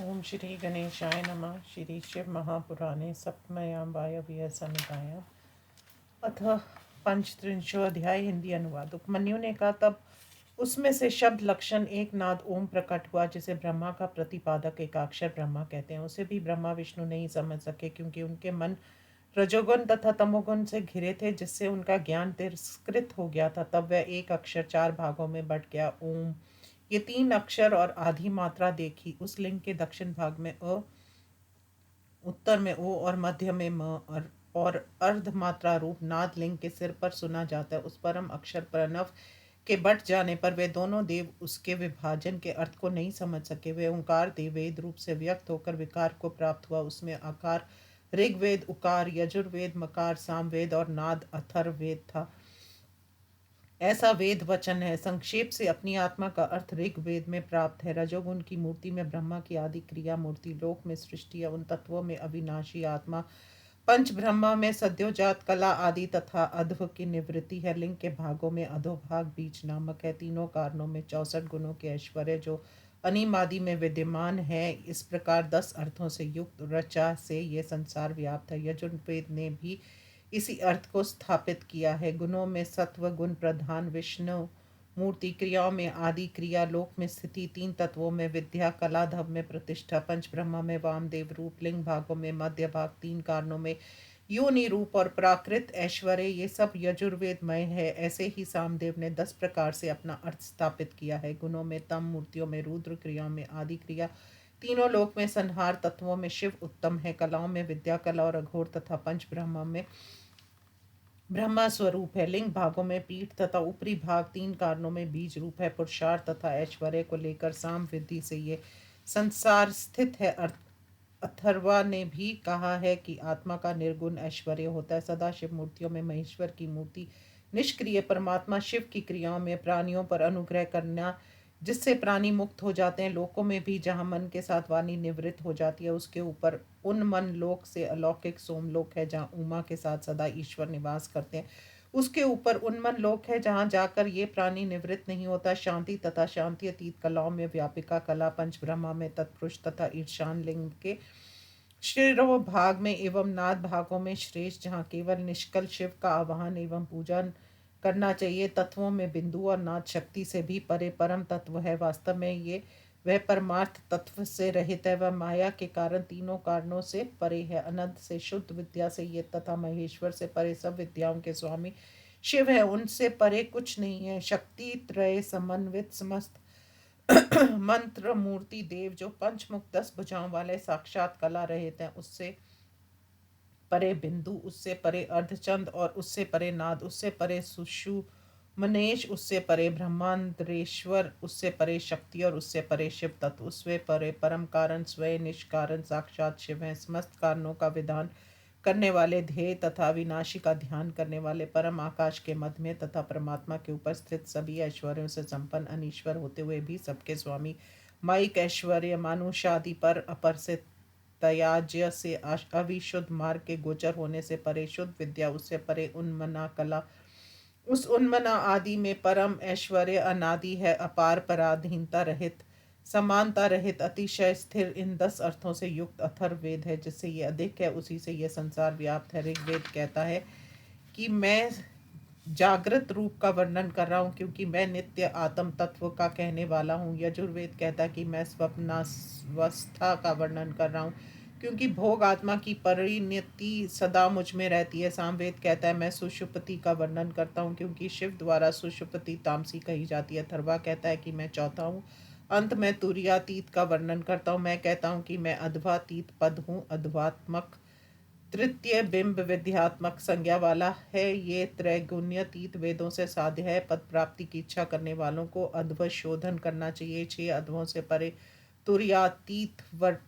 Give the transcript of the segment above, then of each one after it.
ओम श्री गणेशाय नमः। श्री शिव महापुराणे सप्तम्यां वायव्य संहितायां अथ पंचत्रिंशो अध्याय। हिंदी अनुवाद। उपमन्यु ने कहा, तब उसमें से शब्द लक्षण एक नाद ओम प्रकट हुआ, जिसे ब्रह्मा का प्रतिपादक एकाक्षर ब्रह्मा कहते हैं। उसे भी ब्रह्मा विष्णु नहीं समझ सके, क्योंकि उनके मन रजोगुण तथा तमोगुण से घिरे थे, जिससे उनका ज्ञान तिरस्कृत हो गया था। तब वह एक अक्षर चार भागों में बट गया, ओम। ये तीन अक्षर और आधी मात्रा देखी। उस लिंग के दक्षिण भाग में अ, उत्तर में ओ और मध्य में म और अर्ध मात्रा रूप नाद लिंग के सिर पर सुना जाता है। उस परम अक्षर प्रणव के बट जाने पर वे दोनों देव उसके विभाजन के अर्थ को नहीं समझ सके। वे ओंकार देव वेद रूप से व्यक्त होकर विकार को प्राप्त हुआ। उसमें आकार ऋग्वेद, उकार, यजुर्वेद, मकार, सामवेद और नाद अथर्ववेद था। ऐसा वेद वचन है। संक्षेप से अपनी आत्मा का अर्थ ऋग्वेद में प्राप्त है। रजोगुण की मूर्ति में ब्रह्मा की आदि क्रिया मूर्ति, लोक में सृष्टि है, उन तत्वों में अविनाशी आत्मा, पंच ब्रह्मा में सद्योजात कला आदि तथा अध्व की निवृत्ति है। लिंग के भागों में अधोभाग बीज नामक है। तीनों कारणों में 64 गुणों के ऐश्वर्य जो अनिमादि में विद्यमान है। इस प्रकार 10 अर्थों से युक्त ऋचा से ये संसार व्याप्त है। यजुर्वेद ने भी इसी अर्थ को स्थापित किया है। गुणों में सत्व गुण प्रधान विष्णु मूर्ति, क्रियाओं में आदि क्रिया, लोक में स्थिति, तीन तत्वों में विद्या, कला, धव में प्रतिष्ठा, पंच ब्रह्मा में वामदेव रूप, लिंग भागों में मध्य भाग, तीन कारणों में योनि रूप और प्राकृत ऐश्वर्य, ये सब यजुर्वेदमय है। ऐसे ही सामदेव ने 10 प्रकार से अपना अर्थ स्थापित किया है। गुणों में तम, मूर्तियों में रुद्र, क्रियाओं में आदि क्रिया, तीनों लोक में संहार, तत्वों में शिव उत्तम है, कलाओं में विद्या कला और अघोर तथा पंच ब्रह्मा में ब्रह्मा स्वरूप है। लिंग भागों में पीठ तथा ऊपरी भाग, तीन कारणों में बीज रूप है। पुरुषार्थ तथा ऐश्वर्य को लेकर साम विधि से ये संसार स्थित है। अथर्वा ने भी कहा है कि आत्मा का निर्गुण ऐश्वर्य होता है। सदाशिव मूर्तियों में महेश्वर की मूर्ति निष्क्रिय परमात्मा, शिव की क्रियाओं में प्राणियों पर अनुग्रह करना, जिससे प्राणी मुक्त हो जाते हैं। लोकों में भी जहाँ मन के साथ वाणी निवृत्त हो जाती है, उसके ऊपर उन मन लोक से अलौकिक सोमलोक है, जहाँ उमा के साथ सदा ईश्वर निवास करते हैं। उसके ऊपर उन्मन लोक है, जहाँ जाकर ये प्राणी निवृत्त नहीं होता। शांति तथा शांति अतीत कलाओं में व्यापिका कला, पंच ब्रह्मा में तत्पुरुष तथा ईर्षान लिंग के शिरो भाग में एवं नाद भागों में श्रेष्ठ, जहाँ केवल निष्कल शिव का आवाहन एवं पूजन करना चाहिए। तत्वों में बिंदु और नाद शक्ति से भी परे परम तत्व है। वास्तव में ये वह परमार्थ तत्व से रहित है। वह माया के कारण तीनों कारणों से परे है। अनंत से शुद्ध विद्या से ये तथा महेश्वर से परे सब विद्याओं के स्वामी शिव है। उनसे परे कुछ नहीं है। शक्ति त्रय समन्वित समस्त मंत्र मूर्ति देव, जो पंचमुख 10 भुजाओं वाले साक्षात कला रहित हैं, उससे परे बिंदु, उससे परे अर्धचंद और उससे परे नाद, उससे परे सुषु मनेश, उससे परे ब्रह्मांतरेश्वर, उससे परे शक्ति और उससे परे शिव तत्व, उससे परे परम कारण स्वयं निष्कारण साक्षात शिव है। समस्त कारणों का विधान करने वाले, ध्येय तथा विनाशी का ध्यान करने वाले, परम आकाश के मध्य में तथा परमात्मा के ऊपर स्थित, सभी ऐश्वर्यों से संपन्न, अनीश्वर होते हुए भी सबके स्वामी, माइक ऐश्वर्य, मानुषादि पर अपर से त्याज्य से अविशुद्ध मार्ग के गोचर होने से परे, शुद्ध विद्या, उससे परे उन्मना कला, उस उन्मना आदि में परम ऐश्वर्य अनादि है, अपार पराधीनता रहित, समानता रहित, अतिशय स्थिर, इन 10 अर्थों से युक्त अथर्ववेद है। जिससे ये अधिक है, उसी से यह संसार व्याप्त है। ऋग्वेद कहता है कि मैं जागृत रूप का वर्णन कर रहा हूँ, क्योंकि मैं नित्य आत्म तत्व का कहने वाला हूँ। यजुर्वेद कहता है कि मैं स्वप्नावस्था का वर्णन कर रहा हूँ, क्योंकि भोग आत्मा की परिणति सदा मुझ में रहती है। सामवेद कहता है मैं सुषुप्ति का वर्णन करता हूँ, क्योंकि शिव द्वारा सुषुप्ति तामसी कही जाती है। अथर्वा कहता है कि मैं चौथा हूँ। अंत में तुर्यातीत का वर्णन करता हूँ। मैं कहता हूँ कि मैं अध्वातीत पद हूँ, अध्वात्मक तृतीय बिंब विद्यात्मक संज्ञा वाला है। ये त्रैगुण्यतीत वेदों से साध्य है। पद प्राप्ति की इच्छा करने वालों को अध्व शोधन करना चाहिए। 6 अध्वों से परे तुर्यातीत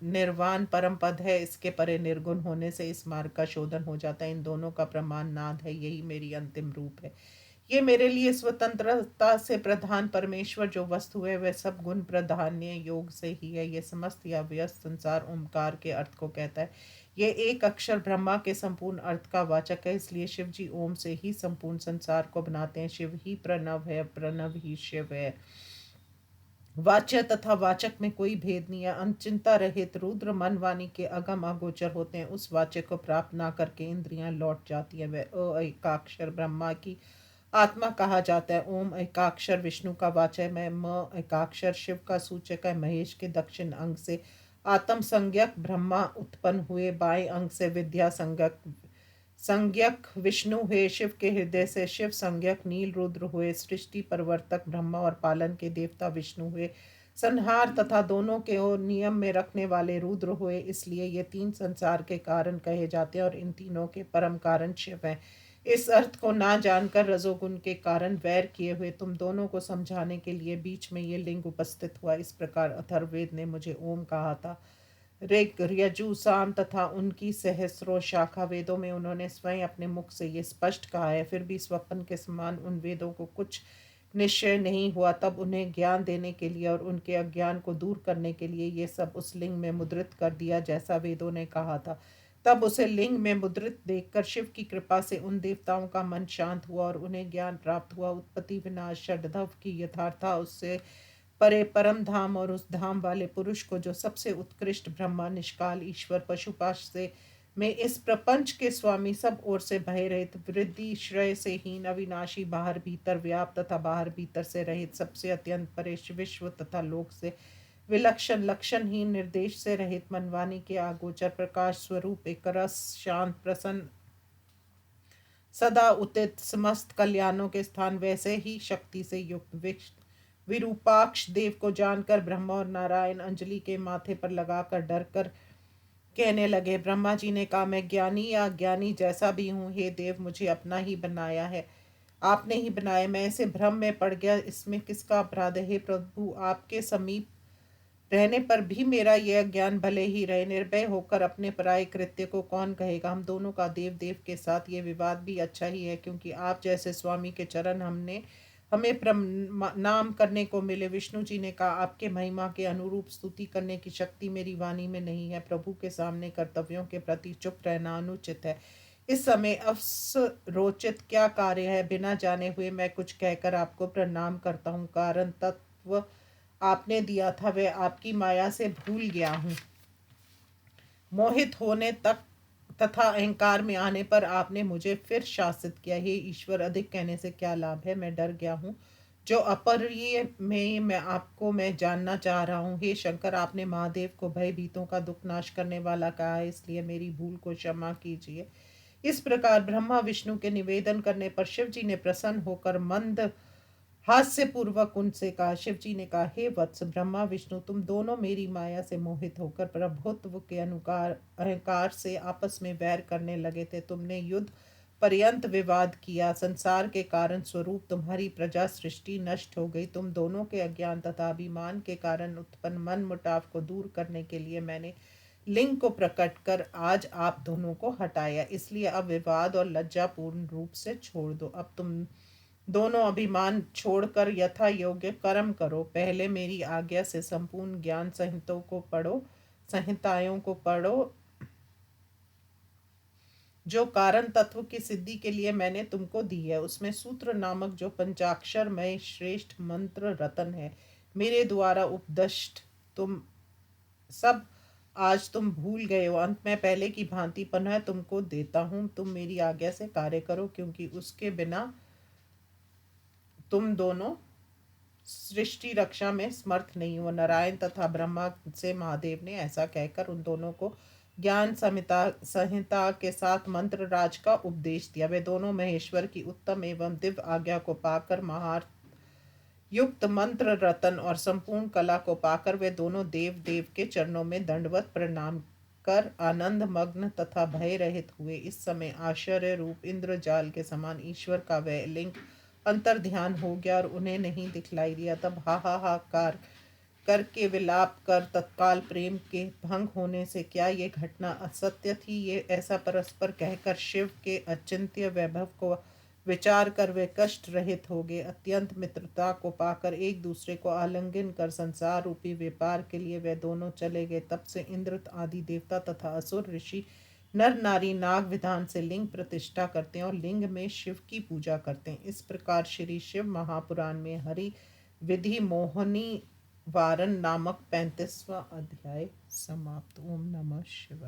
निर्वाण परम पद है। इसके परे निर्गुण होने से इस मार्ग का शोधन हो जाता है। इन दोनों का प्रमाण नाद है, यही मेरी अंतिम रूप है। ये मेरे लिए स्वतंत्रता से प्रधान परमेश्वर जो वस्तु है, वह सब गुण प्रधान्य योग से ही है। ये समस्त या व्यस्त संसार ओमकार के अर्थ को कहता है। ये एक अक्षर ब्रह्मा के संपूर्ण अर्थ का वाचक है, इसलिए शिव जी ओम से ही संपूर्ण संसार को बनाते हैं। शिव ही प्रणव है, प्रणव ही शिव है। वाच्य तथा वाचक में कोई भेद नहीं है। अनचिंता रहित रुद्र मन वाणी के अगम अगोचर होते हैं। उस वाच्य को प्राप्त ना करके इंद्रियां लौट जाती है। वह एकाक्षर ब्रह्मा की आत्मा कहा जाता है। ओम एकाक्षर विष्णु का वाचक है। म एकाक्षर शिव का सूचक है। महेश के दक्षिण अंग से आत्म संज्ञक ब्रह्मा उत्पन्न हुए। बाएं अंग से विद्या संज्ञक संज्ञक विष्णु हुए। शिव के हृदय से शिव संज्ञक नील रुद्र हुए। सृष्टि परिवर्तक ब्रह्मा और पालन के देवता विष्णु हुए। संहार तथा दोनों के ओर नियम में रखने वाले रुद्र हुए। इसलिए ये तीन संसार के कारण कहे जाते हैं और इन तीनों के परम कारण शिव हैं। इस अर्थ को ना जानकर रजोगुण के कारण वैर किए हुए तुम दोनों को समझाने के लिए बीच में ये लिंग उपस्थित हुआ। इस प्रकार अथर्ववेद ने मुझे ओम कहा था। ऋग यजु साम तथा उनकी सहस्रों शाखा वेदों में उन्होंने स्वयं अपने मुख से ये स्पष्ट कहा है। फिर भी स्वप्न के समान उन वेदों को कुछ निश्चय नहीं हुआ। तब उन्हें ज्ञान देने के लिए और उनके अज्ञान को दूर करने के लिए ये सब उस लिंग में मुद्रित कर दिया जैसा वेदों ने कहा था। तब उसे लिंग में मुद्रित देखकर शिव की कृपा से उन देवताओं का मन शांत हुआ और उन्हें ज्ञान प्राप्त हुआ। उत्पत्ति विनाश षड्धव की यथार्था उससे परे परम धाम और उस धाम वाले पुरुष को जो सबसे उत्कृष्ट ब्रह्मा निष्काल ईश्वर पशुपाश से में इस प्रपंच के स्वामी सब ओर से भय रहित वृद्धि श्रेय से हीन अविनाशी बाहर भीतर व्याप्त तथा बाहर भीतर से रहित सबसे अत्यंत परे विश्व तथा लोक से विलक्षण लक्षणहीन निर्देश से रहित मनवानी के आगोचर प्रकाश स्वरूप एक रस शांत प्रसन्न सदा उदित समस्त कल्याणों के स्थान वैसे ही शक्ति से युक्त विरूपाक्ष देव को जानकर ब्रह्मा और नारायण अंजलि के माथे पर लगाकर डर कर कहने लगे। ब्रह्मा जी ने कहा, मैं ज्ञानी या अज्ञानी जैसा भी हूँ, हे देव मुझे अपना ही बनाया है, आपने ही बनाया। मैं ऐसे भ्रम में पड़ गया, इसमें किसका अपराध है। हे प्रभु, आपके समीप रहने पर भी मेरा यह ज्ञान भले ही रहे। निर्भय होकर अपने पराये कृत्य को कौन कहेगा। हम दोनों का देव देव के साथ ये विवाद भी अच्छा ही है, क्योंकि आप जैसे स्वामी के चरण हमें प्रणाम करने को मिले। विष्णु जी ने कहा, आपके महिमा के अनुरूप स्तुति करने की शक्ति मेरी वाणी में नहीं है। प्रभु के सामने कर्तव्यों के प्रति चुप रहना अनुचित है। इस समय अवसरोचित क्या कार्य है। बिना जाने हुए मैं कुछ कहकर आपको प्रणाम करता हूँ। कारण तत्व आपने दिया था वह आपकी माया से भूल गया हूँ। मोहित होने तक तथा अहंकार में आने पर आपने मुझे फिर शासित किया। हे ईश्वर, अधिक कहने से क्या लाभ है। मैं डर गया हूँ। जो अपरिय में मैं जानना चाह रहा हूँ। हे शंकर, आपने महादेव को भयभीतों का दुख नाश करने वाला कहा है, इसलिए मेरी भूल को क्षमा कीजिए। इस प्रकार ब्रह्मा विष्णु के निवेदन करने पर शिव जी ने प्रसन्न होकर मंद हास्य पूर्वक उनसे कहा। शिव जी ने कहा, हे वत्स, ब्रह्मा विष्णु तुम दोनों मेरी माया से मोहित होकर प्रभुत्व के अनुकार अहंकार से आपस में वैर करने लगे थे। तुमने युद्ध पर्यंत विवाद किया। संसार के कारण स्वरूप तुम्हारी प्रजा सृष्टि नष्ट हो गई। तुम दोनों के अज्ञान तथा अभिमान के कारण उत्पन्न मन मुटाव को दूर करने के लिए मैंने लिंग को प्रकट कर आज आप दोनों को हटाया। इसलिए अब विवाद और लज्जापूर्ण रूप से छोड़ दो। अब तुम दोनों अभिमान छोड़कर यथा योग्य कर्म करो। पहले मेरी आज्ञा से संपूर्ण ज्ञान संहिताओं को पढ़ो जो कारण तत्व की सिद्धि के लिए मैंने तुमको दी है। उसमें सूत्र नामक जो पंचाक्षर में श्रेष्ठ मंत्र रतन है, मेरे द्वारा उपदिष्ट तुम सब आज तुम भूल गए हो। अंत में पहले की भांति पुनः तुमको देता हूँ। तुम मेरी आज्ञा से कार्य करो, क्योंकि उसके बिना तुम दोनों सृष्टि रक्षा में समर्थ नहीं हो। नारायण तथा ब्रह्मा से महादेव ने ऐसा कहकर उन दोनों को ज्ञान संहिता के साथ मंत्र राज का उपदेश दिया। वे दोनों महेश्वर की उत्तम एवं दिव्य आज्ञा को पाकर महार युक्त मंत्र रतन और संपूर्ण कला को पाकर वे दोनों देव देव के चरणों में दंडवत प्रणाम कर आनंद मग्न तथा भय रहित हुए। इस समय आश्चर्य रूप इंद्रजाल के समान ईश्वर का वह लिंग अंतर ध्यान हो गया और उन्हें नहीं दिखलाई दिया। तब हाहाकार करके विलाप कर तत्काल प्रेम के भंग होने से क्या ये घटना असत्य थी, ये ऐसा परस्पर कहकर शिव के अचिंत्य वैभव को विचार कर वे कष्ट रहित हो गए। अत्यंत मित्रता को पाकर एक दूसरे को आलिंगन कर संसार रूपी व्यापार के लिए वे दोनों चले गए। तब से इंद्र आदि देवता तथा असुर ऋषि नर नारी नाग विधान से लिंग प्रतिष्ठा करते हैं और लिंग में शिव की पूजा करते हैं। इस प्रकार श्री शिव महापुराण में हरि विधि मोहनी वारन नामक 35वां अध्याय समाप्त। ओम नमः शिवाय।